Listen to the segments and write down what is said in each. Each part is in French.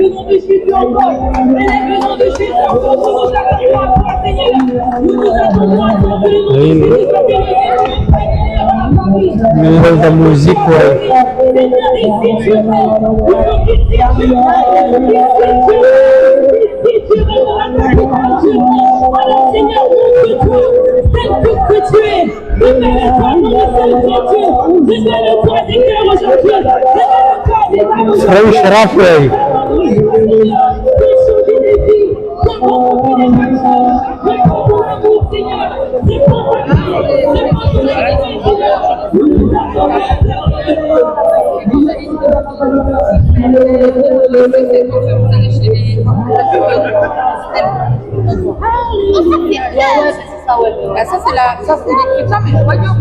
Le nom de Jésus encore. Élève le nom de Jésus encore. Nous nous attendons à toi, Seigneur. Nous nous attendons à toi. Que le nom de Jésus soit élevé, Seigneur. Melhor da música, Seigneur, ici tu es. Ici tu es. Ici tu es dans la capitale du monde. Alors, Seigneur, montre-toi. Tel que tu es. Révèle-toi, non, Dieu. Révèle-toi des cœurs aujourd'hui. Révèle-toi des âmes aujourd'hui. Frei Rafael. Ça c'est l'écriture, mais voyons.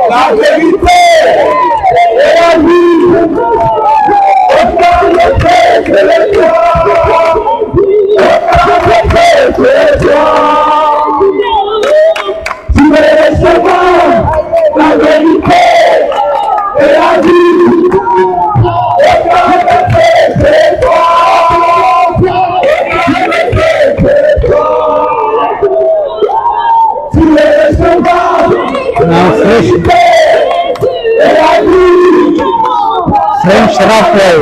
La vérité et la vie. Aucun ne fait que le toi. Aucun ne fait que le toi. Tu es le chemin, la vérité et la vie. Aucun ne fait que toi. Aucun ne fait que toi. Tu es le chemin, la vérité. Frei Rafael.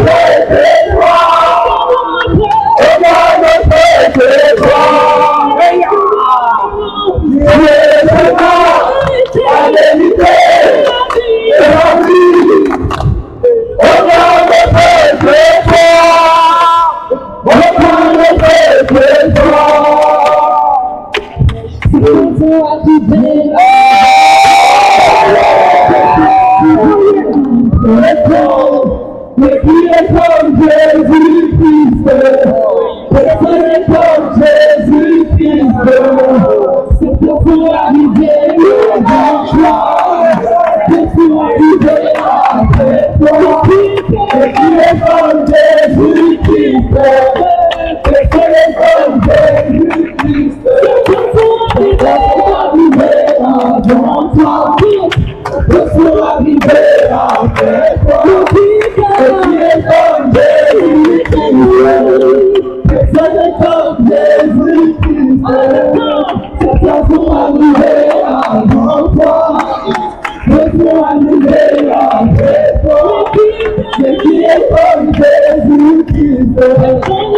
Jésus-Christ.